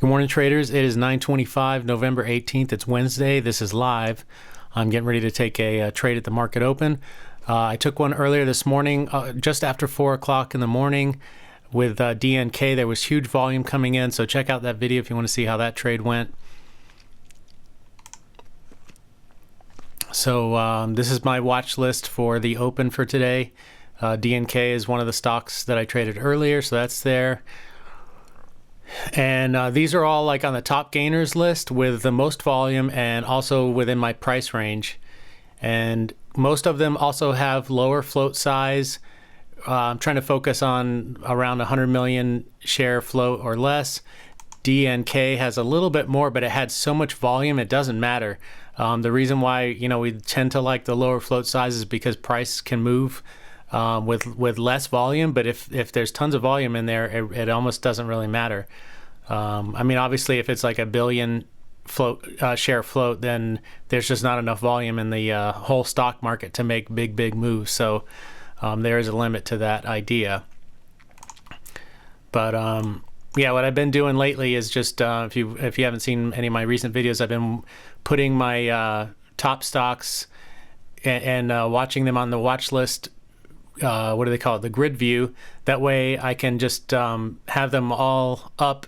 Good morning, traders. It is 9:25, November 18th. It's Wednesday. This is live. I'm getting ready to take a trade at the market open. I took one earlier this morning, just after 4 o'clock in the morning with DNK. There was huge volume coming in, so check out that video if you want to see how that trade went. So this is my watch list for the open for today. DNK is one of the stocks that I traded earlier, so that's there. And these are all like on the top gainers list with the most volume and also within my price range. And most of them also have lower float size. I'm trying to focus on around 100 million share float or less. DNK has a little bit more, but it had so much volume it doesn't matter. The reason why we tend to like the lower float size is because price can move with less volume, but if there's tons of volume in there, it almost doesn't really matter. I mean, obviously, if it's like a billion share float, then there's just not enough volume in the whole stock market to make big moves. So there is a limit to that idea. But yeah, what I've been doing lately is just if you haven't seen any of my recent videos, I've been putting my top stocks and watching them on the watch list. What do they call it? The grid view. That way I can just have them all up,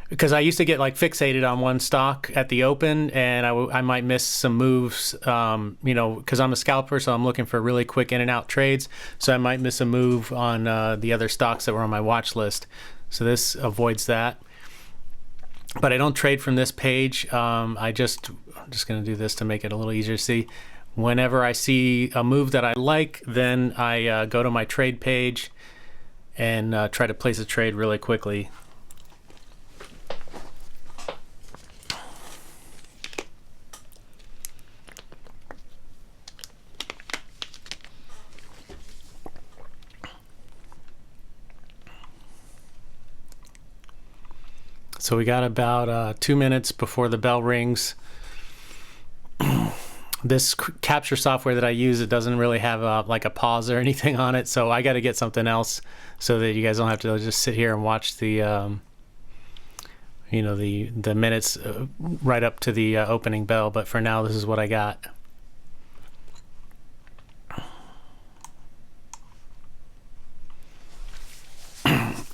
because I used to get like fixated on one stock at the open, and I might miss some moves, because I'm a scalper, so I'm looking for really quick in and out trades. So I might miss a move on the other stocks that were on my watch list. So this avoids that. But I don't trade from this page. I'm just going to do this to make it a little easier to see. Whenever I see a move that I like, then I go to my trade page and try to place a trade really quickly. So we got about 2 minutes before the bell rings. This capture software that I use, it doesn't really have like a pause or anything on it, so I got to get something else so that you guys don't have to just sit here and watch the the minutes right up to the opening bell. But for now, this is what I got.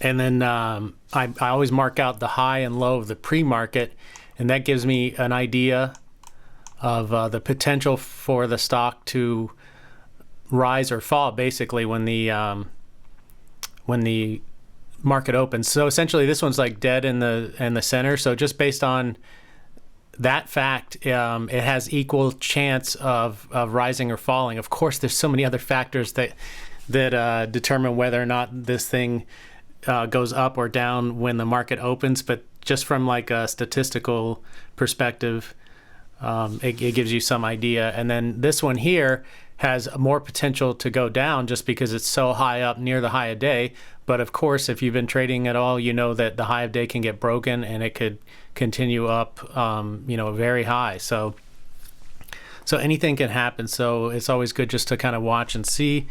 And then I always mark out the high and low of the pre-market, and that gives me an idea of the potential for the stock to rise or fall, basically when the market opens. So essentially, this one's like dead in the center. So just based on that fact, it has equal chance of rising or falling. Of course, there's so many other factors that determine whether or not this thing goes up or down when the market opens. But just from like a statistical perspective, it gives you some idea. And then this one here has more potential to go down just because it's so high up near the high of day. But of course, if you've been trading at all, you know that the high of day can get broken and it could continue up, very high. So anything can happen. So it's always good just to kind of watch and see,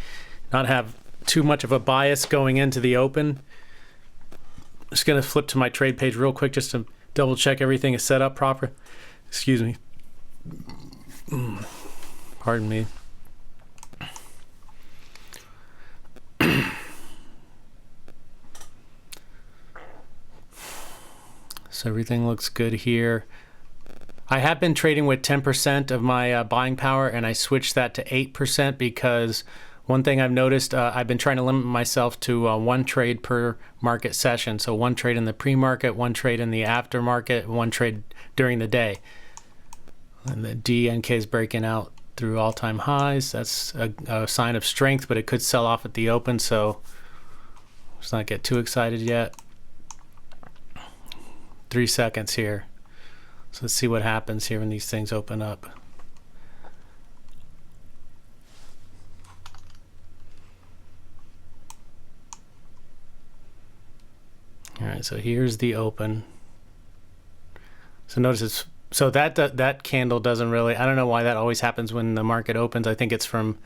not have too much of a bias going into the open. Just going to flip to my trade page real quick just to double check everything is set up proper. Excuse me. Pardon me. So everything looks good here. I have been trading with 10% of my buying power, and I switched that to 8% because one thing I've noticed, I've been trying to limit myself to one trade per market session. So one trade in the pre-market, one trade in the aftermarket, one trade during the day. And the DNK is breaking out through all-time highs. That's a sign of strength, but it could sell off at the open, so let's not get too excited yet. 3 seconds here. So let's see what happens here when these things open up. All right, so here's the open. So notice that candle doesn't really, I don't know why that always happens when the market opens. I think it's from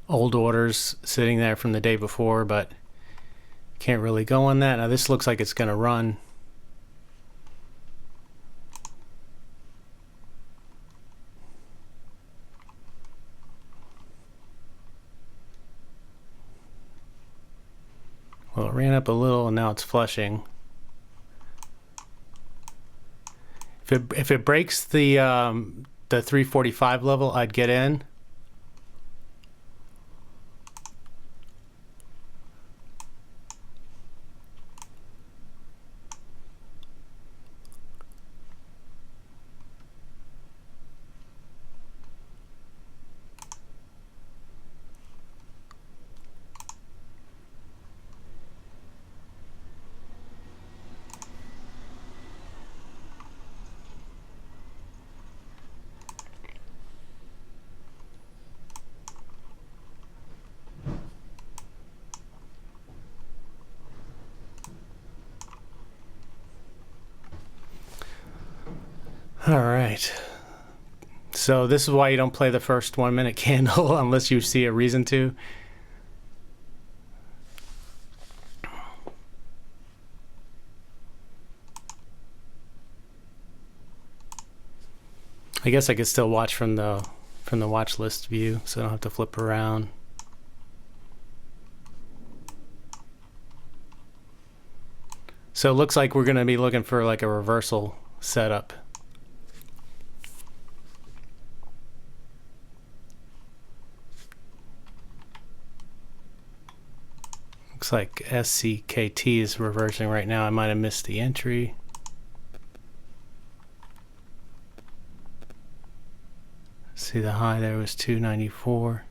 old orders sitting there from the day before, but can't really go on that. Now this looks like it's going to run. Well, it ran up a little and now it's flushing. If it breaks the 345 level, I'd get in. All right. So this is why you don't play the first 1 minute candle unless you see a reason to. I guess I could still watch from the watch list view, so I don't have to flip around. So it looks like we're going to be looking for like a reversal setup. Looks like SCKT is reversing right now. I might have missed the entry. See, the high there was 294,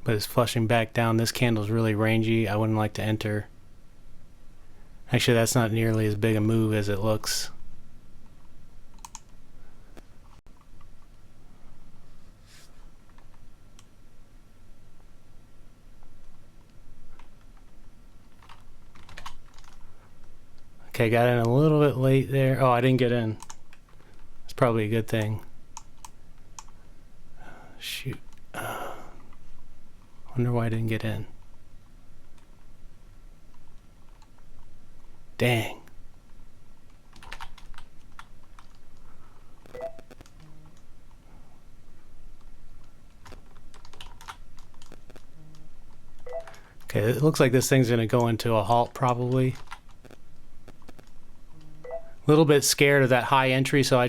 but it's flushing back down. This candle's really rangy. I wouldn't like to enter. Actually, that's not nearly as big a move as it looks. Okay, got in a little bit late there. Oh, I didn't get in. It's probably a good thing. Shoot. Wonder why I didn't get in. Dang. Okay, it looks like this thing's going to go into a halt probably. A little bit scared of that high entry, so I'm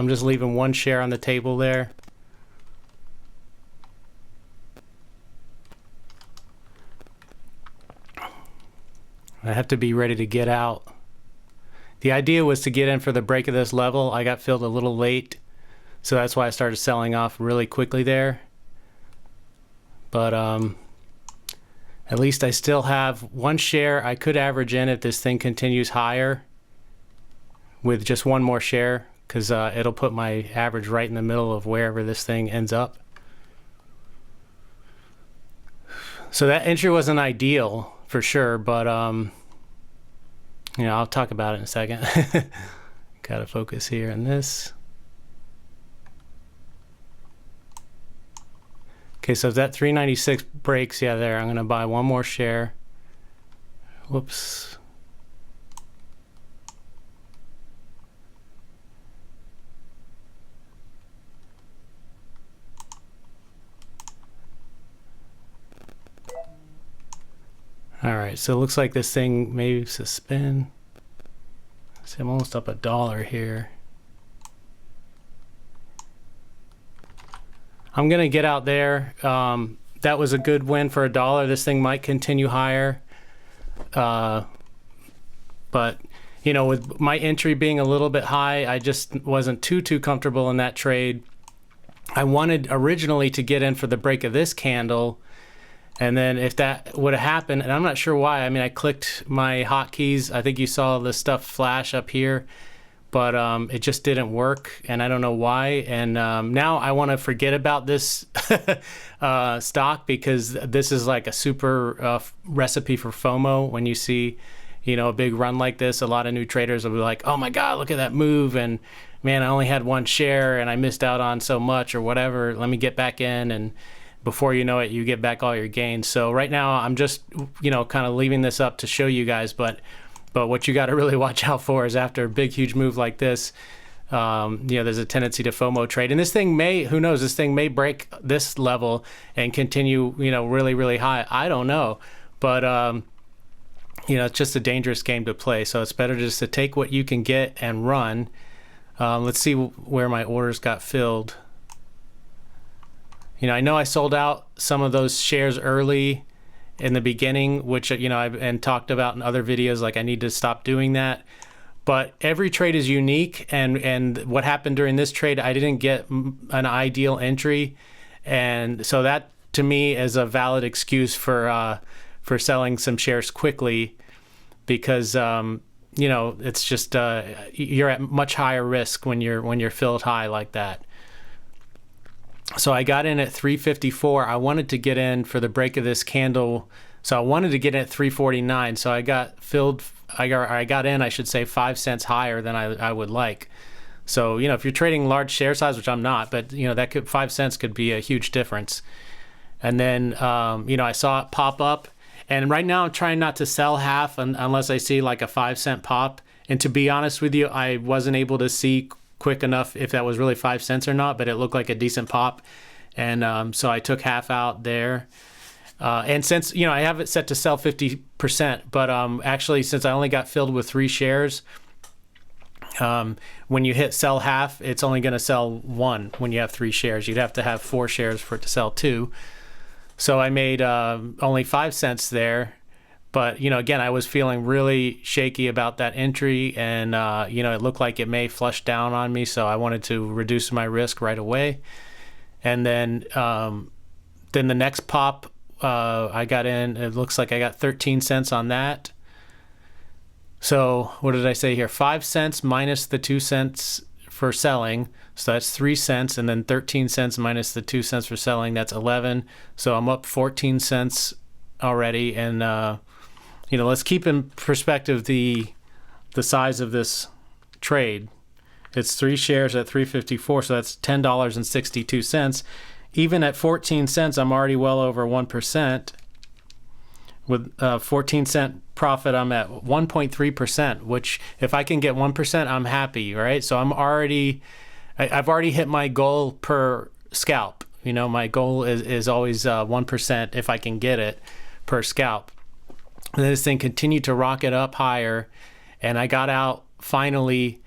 just leaving one share on the table there. I have to be ready to get out. The idea was to get in for the break of this level. I got filled a little late, so that's why I started selling off really quickly there. But at least I still have one share I could average in if this thing continues higher with just one more share, because it'll put my average right in the middle of wherever this thing ends up. So that entry wasn't ideal for sure, but you know, I'll talk about it in a second. Gotta focus here on this. Okay, so if that 396 breaks, yeah, there, I'm gonna buy one more share. Whoops. All right, so it looks like this thing may suspend. See, I'm almost up $1 here. I'm gonna get out there. That was a good win for $1. This thing might continue higher. But you know, with my entry being a little bit high, I just wasn't too comfortable in that trade. I wanted originally to get in for the break of this candle. And then if that would have happened, and I'm not sure why, I mean, I clicked my hotkeys. I think you saw the stuff flash up here, but it just didn't work, and I don't know why. And now I want to forget about this stock, because this is like a super recipe for FOMO. When you see, you know, a big run like this, a lot of new traders will be like, oh my God, look at that move. And man, I only had one share and I missed out on so much or whatever. Let me get back in. And before you know it, you get back all your gains. So right now I'm just, you know, kind of leaving this up to show you guys, but what you got to really watch out for is after a big, huge move like this, you know, there's a tendency to FOMO trade. And this thing may, who knows, this thing may break this level and continue, you know, really, really high. I don't know. But it's just a dangerous game to play. So it's better just to take what you can get and run. Let's see where my orders got filled. I know I sold out some of those shares early in the beginning, which, I've talked about in other videos, like I need to stop doing that. But every trade is unique, and what happened during this trade, I didn't get an ideal entry, and so that to me is a valid excuse for selling some shares quickly, because it's just you're at much higher risk when you're filled high like that. So I got in at 354. I wanted to get in for the break of this candle, so I wanted to get in at 349. So I got filled. I got in, I should say, 5 cents higher than I would like. So if you're trading large share size, which I'm not, but that 5 cents could be a huge difference. And then I saw it pop up, and right now I'm trying not to sell half unless I see like a 5 cent pop. And to be honest with you, I wasn't able to see quick enough if that was really 5 cents or not, but it looked like a decent pop, and so I took half out there. And since I have it set to sell 50%, but actually since I only got filled with 3 shares, when you hit sell half, it's only going to sell 1 when you have 3 shares. You'd have to have 4 shares for it to sell 2. So I made only 5 cents there. But, again, I was feeling really shaky about that entry, and, it looked like it may flush down on me, so I wanted to reduce my risk right away. And then the next pop, I got in, it looks like I got 13 cents on that. So what did I say here? 5 cents minus the 2 cents for selling, so that's 3 cents, and then 13 cents minus the 2 cents for selling, that's 11. So I'm up 14 cents already, and let's keep in perspective the size of this trade. It's 3 shares at 354, so that's $10.62. Even at 14 cents, I'm already well over 1%. With 14 cent profit, I'm at 1.3%, which if I can get 1%, I'm happy, right? So I've already hit my goal per scalp. My goal is always 1% if I can get it per scalp. And this thing continued to rocket up higher, and I got out finally.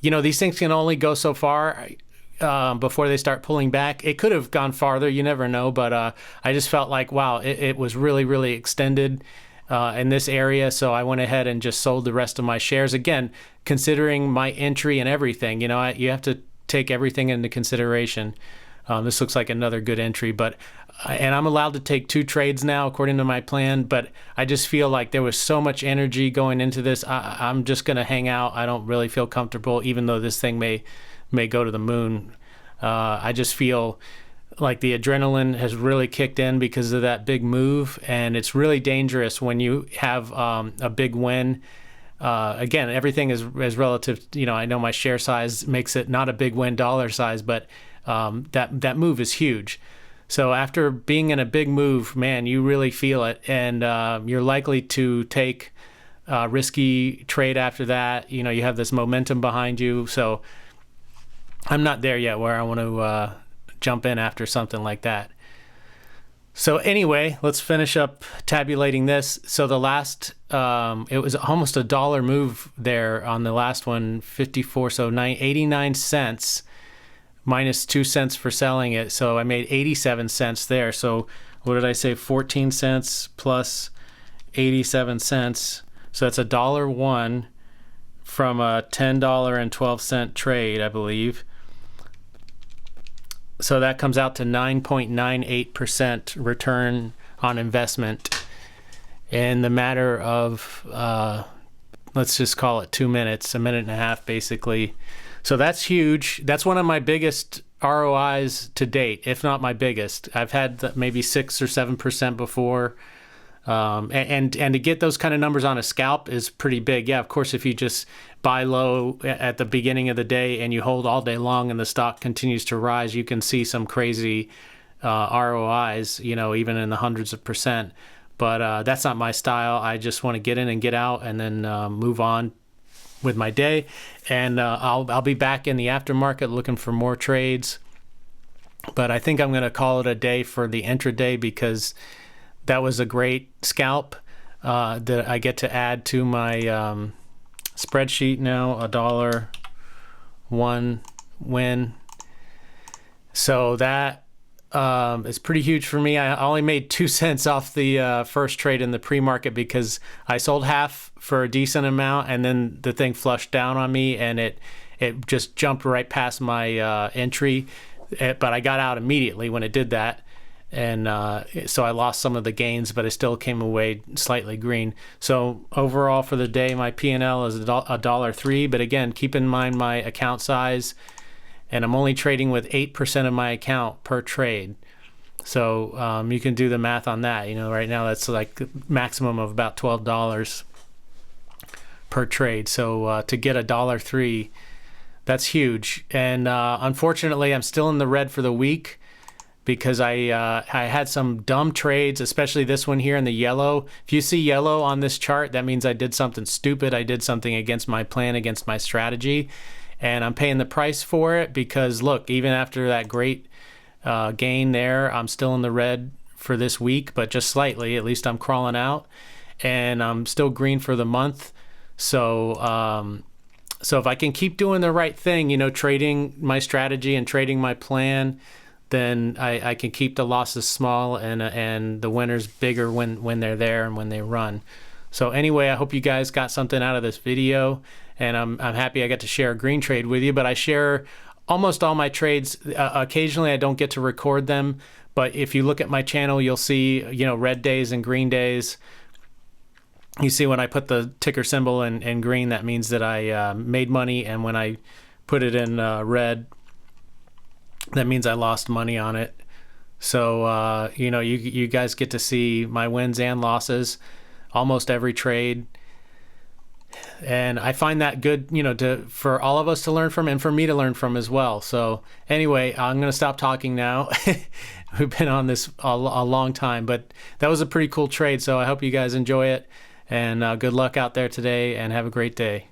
These things can only go so far before they start pulling back. It could have gone farther, you never know, but I just felt like, wow, it was really, really extended in this area, so I went ahead and just sold the rest of my shares. Again, considering my entry and everything, you have to take everything into consideration. This looks like another good entry, and I'm allowed to take 2 trades now according to my plan, but I just feel like there was so much energy going into this. I'm just going to hang out. I don't really feel comfortable, even though this thing may go to the moon. I just feel like the adrenaline has really kicked in because of that big move, and it's really dangerous when you have a big win. Again, everything is relative. I know my share size makes it not a big win dollar size, but that move is huge. So after being in a big move, man, you really feel it, and you're likely to take a risky trade after that. You have this momentum behind you. So I'm not there yet where I want to jump in after something like that. So anyway, let's finish up tabulating this. So the last, it was almost $1 move there on the last one, 54, so 89 cents. Minus 2 cents for selling it, so I made 87 cents there. So what did I say? 14 cents plus 87 cents. So that's $1.01 from a $10.12 trade, I believe. So that comes out to 9.98% return on investment in the matter of, let's just call it 2 minutes, a minute and a half, basically. So that's huge. That's one of my biggest ROIs to date, if not my biggest. I've had maybe 6 or 7% before. And to get those kind of numbers on a scalp is pretty big. Yeah, of course, if you just buy low at the beginning of the day and you hold all day long and the stock continues to rise, you can see some crazy ROIs, even in the hundreds of percent. But that's not my style. I just want to get in and get out and then move on with my day, and I'll be back in the aftermarket looking for more trades. But I think I'm going to call it a day for the intraday because that was a great scalp. that I get to add to my spreadsheet now. $1 win. So that is pretty huge for me. I only made 2 cents off the first trade in the pre-market because I sold half for a decent amount, and then the thing flushed down on me, and it just jumped right past my entry. But I got out immediately when it did that. And so I lost some of the gains, but I still came away slightly green. So overall for the day, my P&L is $1.03. But again, keep in mind my account size, and I'm only trading with 8% of my account per trade. So you can do the math on that. Right now that's like maximum of about $12 per trade. So to get $1.03, that's huge. And unfortunately, I'm still in the red for the week, because I had some dumb trades, especially this one here in the yellow. If you see yellow on this chart, that means I did something stupid. I did something against my plan, against my strategy, and I'm paying the price for it because, look, even after that great gain there, I'm still in the red for this week, but just slightly. At least I'm crawling out, and I'm still green for the month. So if I can keep doing the right thing, trading my strategy and trading my plan, then I can keep the losses small and the winners bigger when they're there and when they run. So anyway, I hope you guys got something out of this video, and I'm happy I got to share a green trade with you. But I share almost all my trades. Occasionally I don't get to record them, but if you look at my channel, you'll see red days and green days. You see when I put the ticker symbol in green, that means that I made money, and when I put it in red, that means I lost money on it. So you guys get to see my wins and losses almost every trade, and I find that good, for all of us to learn from, and for me to learn from as well. So anyway, I'm going to stop talking now. We've been on this a long time, but that was a pretty cool trade. So I hope you guys enjoy it, and good luck out there today, and have a great day.